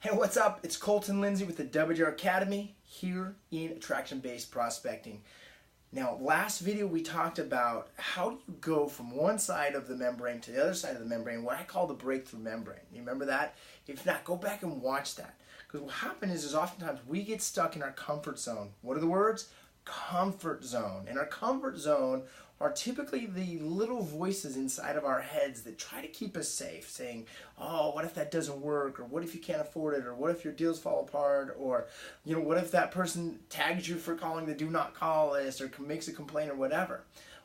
Hey, what's up? It's Colton Lindsay with the WR Academy here in attraction-based prospecting. Now, last video we talked about how do you go from one side of the membrane to the other side of the membrane, what I call the breakthrough membrane. You remember that? If not, go back and watch that. Because what happens is oftentimes we get stuck in our comfort zone. What are the words? Comfort zone. And our comfort zone are typically the little voices inside of our heads that try to keep us safe, saying, oh, what if that doesn't work? Or what if you can't afford it? Or what if your deals fall apart? Or, what if that person tags you for calling the do not call list or makes a complaint or whatever?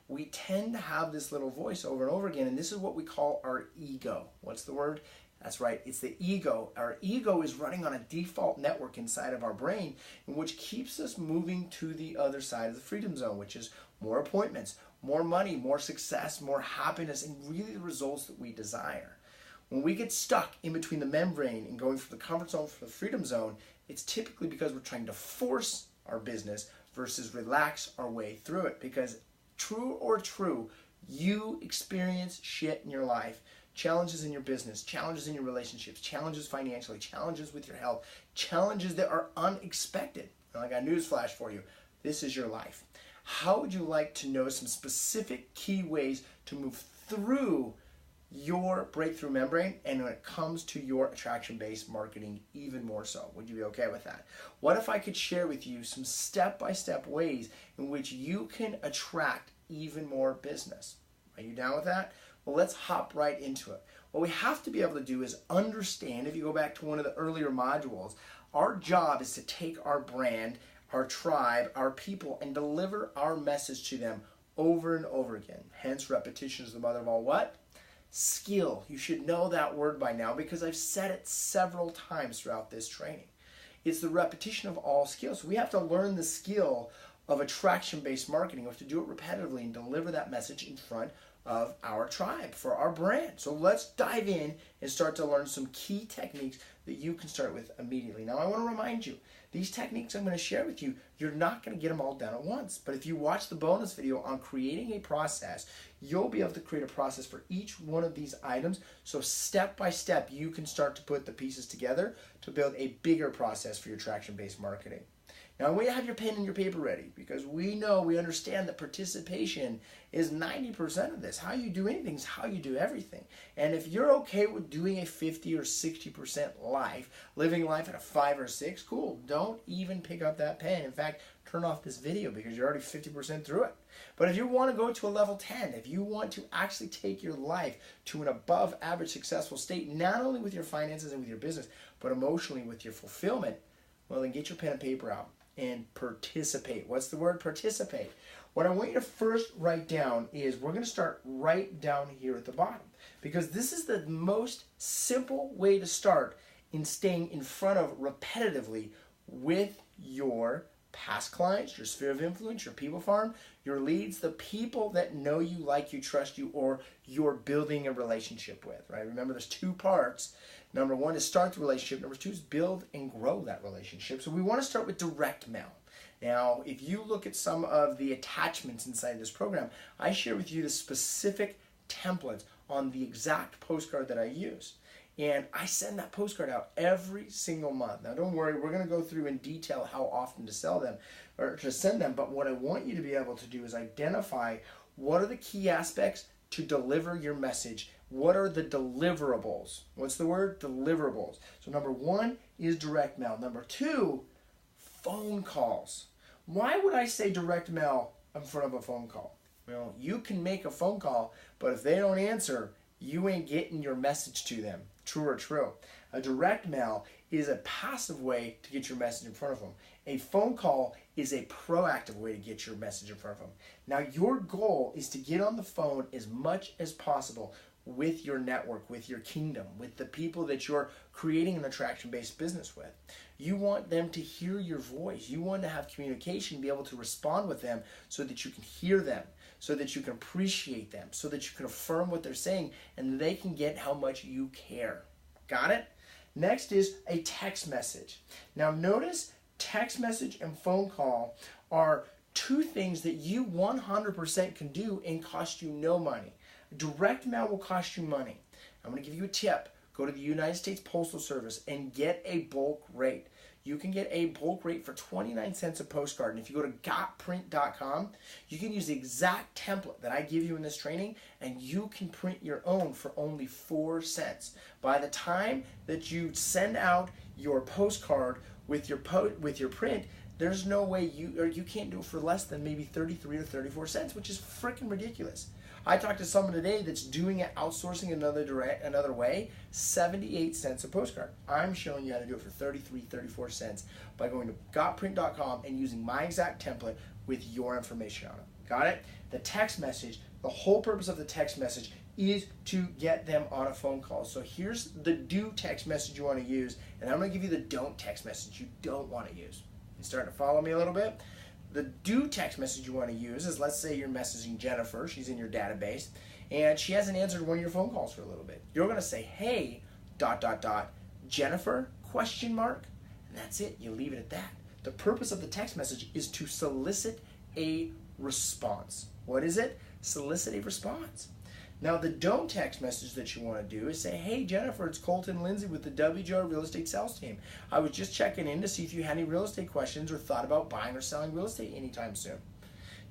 We tend to have this little voice over and over again, and this is what we call our ego. What's the word? That's right, it's the ego. Our ego is running on a default network inside of our brain, which keeps us moving to the other side of the freedom zone, which is more appointments, more money, more success, more happiness, and really the results that we desire. When we get stuck in between the membrane and going from the comfort zone to the freedom zone, it's typically because we're trying to force our business versus relax our way through it. Because true, you experience shit in your life. Challenges in your business, challenges in your relationships, challenges financially, challenges with your health, challenges that are unexpected. And I got news flash for you. This is your life. How would you like to know some specific key ways to move through your breakthrough membrane and when it comes to your attraction-based marketing even more so? Would you be okay with that? What if I could share with you some step-by-step ways in which you can attract even more business? Are you down with that? Well, let's hop right into it. What we have to be able to do is understand, if you go back to one of the earlier modules, our job is to take our brand, our tribe, our people, and deliver our message to them over and over again. Hence, repetition is the mother of all what? Skill. You should know that word by now because I've said it several times throughout this training. It's the repetition of all skills. We have to learn the skill of attraction-based marketing. We have to do it repetitively and deliver that message in front of our tribe for our brand. So let's dive in and start to learn some key techniques that you can start with immediately. Now, I want to remind you, these techniques I'm going to share with you, you're not going to get them all done at once. But if you watch the bonus video on creating a process, you'll be able to create a process for each one of these items. So step by step, you can start to put the pieces together to build a bigger process for your attraction-based marketing. Now, I want you to have your pen and your paper ready because we understand that participation is 90% of this. How you do anything is how you do everything. And if you're okay with doing a 50 or 60% life, living life at a 5 or 6, cool. Don't even pick up that pen. In fact, turn off this video because you're already 50% through it. But if you want to go to a level 10, if you want to actually take your life to an above average successful state, not only with your finances and with your business, but emotionally with your fulfillment, well, then get your pen and paper out and participate. What's the word? Participate. What I want you to first write down is we're going to start right down here at the bottom because this is the most simple way to start in staying in front of repetitively with your past clients, your sphere of influence, your people farm, your leads, the people that know you, like you, trust you, or you're building a relationship with, right? Remember, there's two parts. Number one is start the relationship. Number two is build and grow that relationship. So we want to start with direct mail. Now, if you look at some of the attachments inside this program, I share with you the specific templates on the exact postcard that I use. And I send that postcard out every single month. Now, don't worry, we're going to go through in detail how often to sell them or to send them. But what I want you to be able to do is identify what are the key aspects to deliver your message. What are the deliverables? What's the word? Deliverables. So number one is direct mail. Number two, phone calls. Why would I say direct mail in front of a phone call? Well, you can make a phone call, but if they don't answer, you ain't getting your message to them. True or true? A direct mail is a passive way to get your message in front of them. A phone call is a proactive way to get your message in front of them. Now, your goal is to get on the phone as much as possible with your network, with your kingdom, with the people that you're creating an attraction-based business with. You want them to hear your voice. You want to have communication, be able to respond with them so that you can hear them, so that you can appreciate them, so that you can affirm what they're saying, and they can get how much you care. Got it? Next is a text message. Now notice text message and phone call are two things that you 100% can do and cost you no money. Direct mail will cost you money. I'm going to give you a tip. go to the United States Postal Service and get a bulk rate. You can get a bulk rate for 29 cents a postcard. And if you go to gotprint.com, you can use the exact template that I give you in this training, and you can print your own for only 4 cents. By the time that you send out your postcard with your print, there's no way you can't do it for less than maybe 33 or 34 cents, which is freaking ridiculous. I talked to someone today that's doing it, outsourcing another way, 78 cents a postcard. I'm showing you how to do it for 33, 34 cents by going to gotprint.com and using my exact template with your information on it. Got it? The text message, the whole purpose of the text message is to get them on a phone call. So here's the do text message you want to use, and I'm going to give you the don't text message you don't want to use. You starting to follow me a little bit? The do text message you want to use is, let's say you're messaging Jennifer, she's in your database, and she hasn't answered one of your phone calls for a little bit. You're going to say, hey, ... Jennifer, ? And that's it. You leave it at that. The purpose of the text message is to solicit a response. What is it? Solicit a response. Now, the don't text message that you want to do is say, hey, Jennifer, it's Colton Lindsay with the WGR Real Estate Sales Team. I was just checking in to see if you had any real estate questions or thought about buying or selling real estate anytime soon.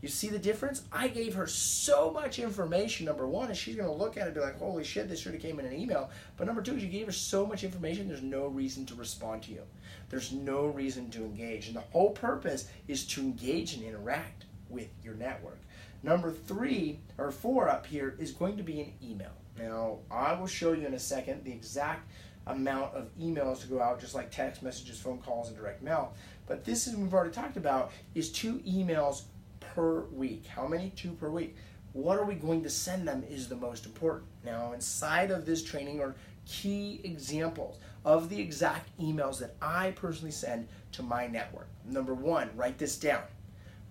You see the difference? I gave her so much information, number one, and she's going to look at it and be like, holy shit, this should have came in an email. But number two is you gave her so much information, there's no reason to respond to you. There's no reason to engage. And the whole purpose is to engage and interact with your network. Number 3 or 4 up here is going to be an email. Now, I will show you in a second the exact amount of emails to go out, just like text messages, phone calls, and direct mail. But this is, we've already talked about, is 2 emails per week. How many? 2 per week. What are we going to send them is the most important. Now, inside of this training are key examples of the exact emails that I personally send to my network. Number 1, write this down.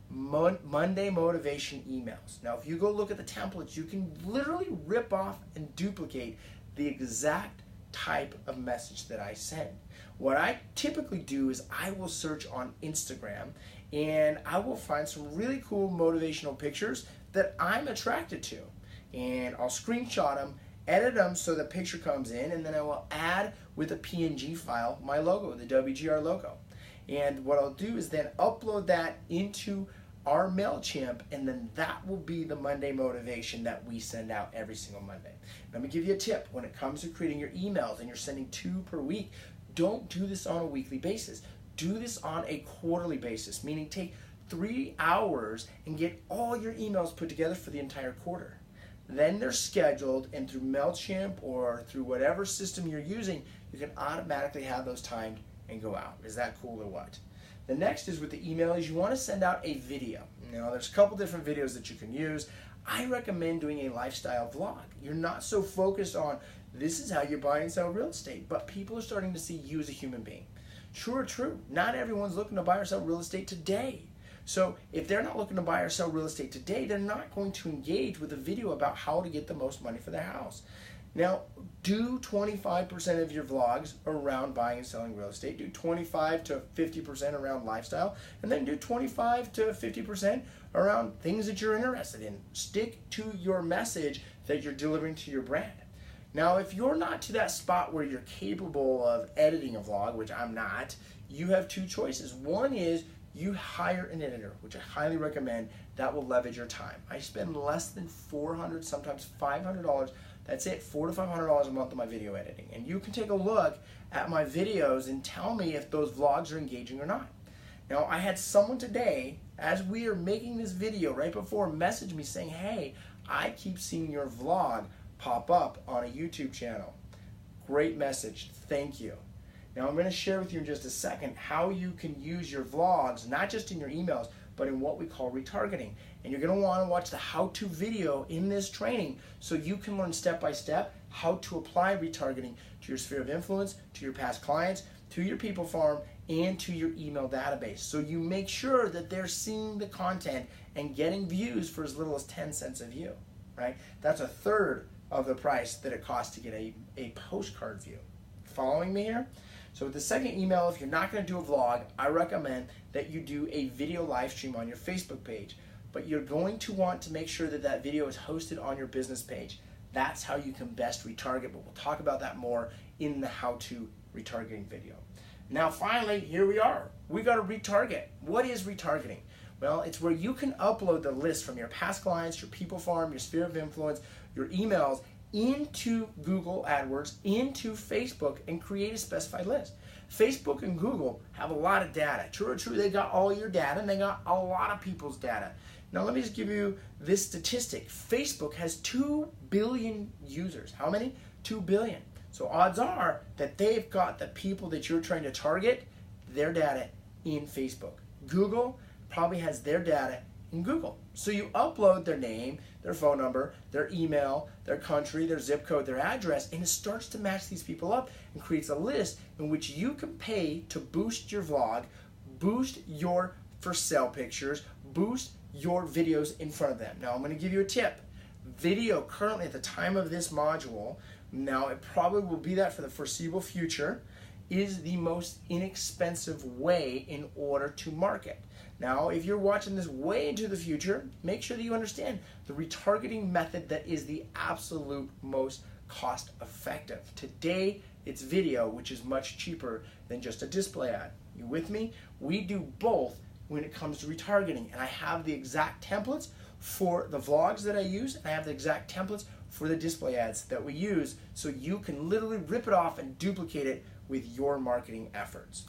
Monday motivation emails. Now, if you go look at the templates, you can literally rip off and duplicate the exact type of message that I send. What I typically do is I will search on Instagram and I will find some really cool motivational pictures that I'm attracted to. And I'll screenshot them, edit them so the picture comes in, and then I will add with a PNG file my logo, the WGR logo. And what I'll do is then upload that into our MailChimp, and then that will be the Monday motivation that we send out every single Monday. Let me give you a tip. When it comes to creating your emails and you're sending 2 per week, don't do this on a weekly basis. Do this on a quarterly basis, meaning take 3 hours and get all your emails put together for the entire quarter. Then they're scheduled, and through MailChimp or through whatever system you're using, you can automatically have those timed and go out. Is that cool or what? The next is with the email is you want to send out a video. Now, there's a couple different videos that you can use. I recommend doing a lifestyle vlog. You're not so focused on this is how you buy and sell real estate, but people are starting to see you as a human being. True. Not everyone's looking to buy or sell real estate today. So if they're not looking to buy or sell real estate today, they're not going to engage with a video about how to get the most money for their house. Now, do 25% of your vlogs around buying and selling real estate. Do 25 to 50% around lifestyle, and then do 25 to 50% around things that you're interested in. Stick to your message that you're delivering to your brand. Now, if you're not to that spot where you're capable of editing a vlog, which I'm not, you have 2 choices. One is you hire an editor, which I highly recommend. That will leverage your time. I spend less than $400, sometimes $500. That's it, $400 to $500 a month on my video editing. And you can take a look at my videos and tell me if those vlogs are engaging or not. Now, I had someone today, as we are making this video right before, message me saying, hey, I keep seeing your vlog pop up on a YouTube channel. Great message, thank you. Now, I'm going to share with you in just a second how you can use your vlogs, not just in your emails, but in what we call retargeting. And you're going to want to watch the how-to video in this training so you can learn step-by-step how to apply retargeting to your sphere of influence, to your past clients, to your people farm, and to your email database. So you make sure that they're seeing the content and getting views for as little as 10 cents a view, right? That's a third of the price that it costs to get a postcard view. Following me here? So with the second email, if you're not going to do a vlog, I recommend that you do a video live stream on your Facebook page. But you're going to want to make sure that that video is hosted on your business page. That's how you can best retarget, but we'll talk about that more in the how-to retargeting video. Now finally, here we are. We got to retarget. What is retargeting? Well, it's where you can upload the list from your past clients, your people farm, your sphere of influence, your emails into Google AdWords, into Facebook, and create a specified list. Facebook and Google have a lot of data. True or true, they got all your data and they got a lot of people's data. Now let me just give you this statistic. Facebook has 2 billion users. How many? 2 billion. So odds are that they've got the people that you're trying to target, their data in Facebook. Google probably has their data in Google. So you upload their name, their phone number, their email, their country, their zip code, their address, and it starts to match these people up and creates a list in which you can pay to boost your vlog, boost your for sale pictures, boost your videos in front of them. Now I'm going to give you a tip. Video currently at the time of this module, now it probably will be that for the foreseeable future, is the most inexpensive way in order to market. Now, if you're watching this way into the future, make sure that you understand the retargeting method that is the absolute most cost effective. Today, it's video, which is much cheaper than just a display ad. You with me? We do both when it comes to retargeting, and I have the exact templates for the vlogs that I use, and I have the exact templates for the display ads that we use, so you can literally rip it off and duplicate it with your marketing efforts.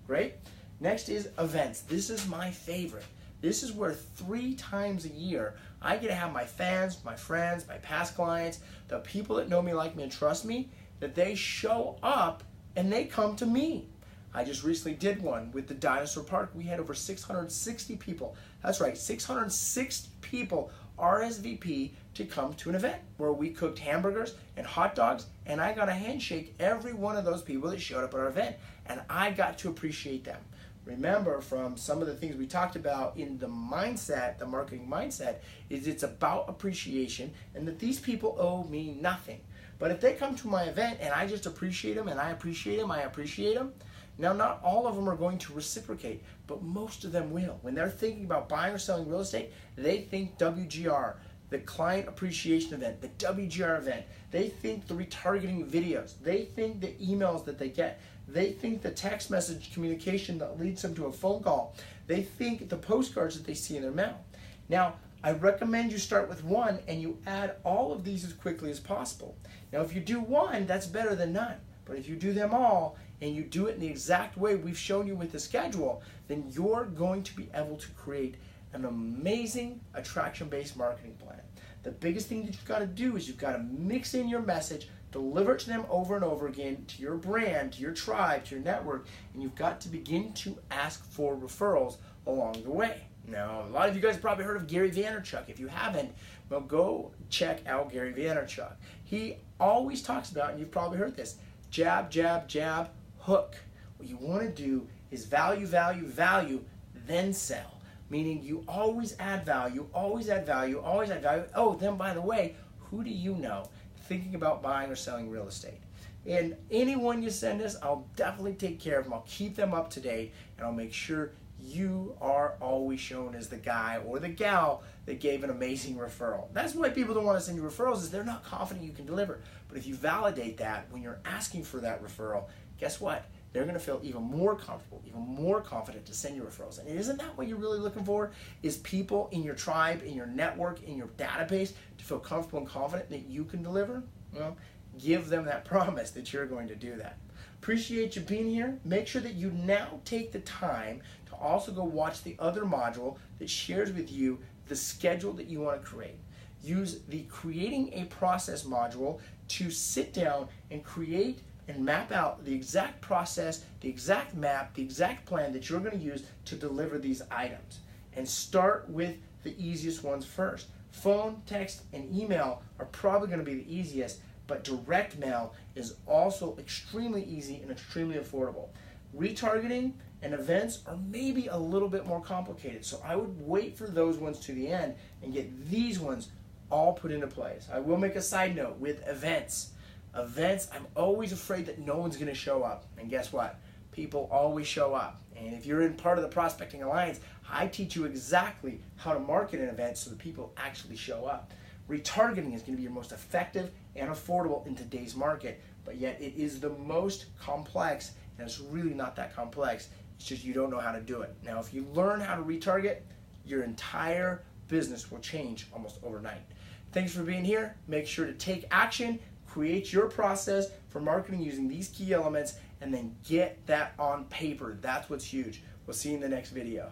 Great? Next is events. This is my favorite. This is where 3 times a year I get to have my fans, my friends, my past clients, the people that know me, like me, and trust me, that they show up and they come to me. I just recently did one with the Dinosaur Park. We had over 660 people. That's right, 660 people RSVP to come to an event where we cooked hamburgers and hot dogs, and I got a handshake every one of those people that showed up at our event, and I got to appreciate them. Remember, from some of the things we talked about in the mindset, the marketing mindset, is it's about appreciation and that these people owe me nothing. But if they come to my event and I just appreciate them and I appreciate them, now not all of them are going to reciprocate, but most of them will. When they're thinking about buying or selling real estate, they think WGR, the client appreciation event, the WGR event. They think the retargeting videos. They think the emails that they get. They think the text message communication that leads them to a phone call. They think the postcards that they see in their mail. Now, I recommend you start with one and you add all of these as quickly as possible. Now, if you do one, that's better than none. But if you do them all and you do it in the exact way we've shown you with the schedule, then you're going to be able to create an amazing attraction-based marketing plan. The biggest thing that you've got to do is you've got to mix in your message, deliver it to them over and over again, to your brand, to your tribe, to your network, and you've got to begin to ask for referrals along the way. Now, a lot of you guys have probably heard of Gary Vaynerchuk. If you haven't, well, go check out Gary Vaynerchuk. He always talks about, and you've probably heard this, jab, jab, jab, hook. What you want to do is value, value, value, then sell. Meaning you always add value, always add value, always add value. Oh, then by the way, who do you know thinking about buying or selling real estate? And anyone you send us, I'll definitely take care of them. I'll keep them up to date, and I'll make sure you are always shown as the guy or the gal that gave an amazing referral. That's why people don't want to send you referrals, is they're not confident you can deliver. But if you validate that when you're asking for that referral, guess what? They're going to feel even more comfortable, even more confident to send you referrals. And isn't that what you're really looking for? Is people in your tribe, in your network, in your database to feel comfortable and confident that you can deliver? Well, give them that promise that you're going to do that. Appreciate you being here. Make sure that you now take the time to also go watch the other module that shares with you the schedule that you want to create. Use the Creating a Process module to sit down and create and map out the exact process, the exact map, the exact plan that you're going to use to deliver these items. And start with the easiest ones first. Phone, text, and email are probably going to be the easiest, but direct mail is also extremely easy and extremely affordable. Retargeting and events are maybe a little bit more complicated, so I would wait for those ones to the end and get these ones all put into place. I will make a side note with events. Events, I'm always afraid that no one's going to show up. And guess what? People always show up. And if you're in part of the Prospecting Alliance, I teach you exactly how to market an event so that people actually show up. Retargeting is going to be your most effective and affordable in today's market but yet it is the most complex, and it's really not that complex. It's just you don't know how to do it. Now, if you learn how to retarget, your entire business will change almost overnight. Thanks for being here. Make sure to take action, create your process for marketing using these key elements, and then get that on paper. That's what's huge. We'll see you in the next video.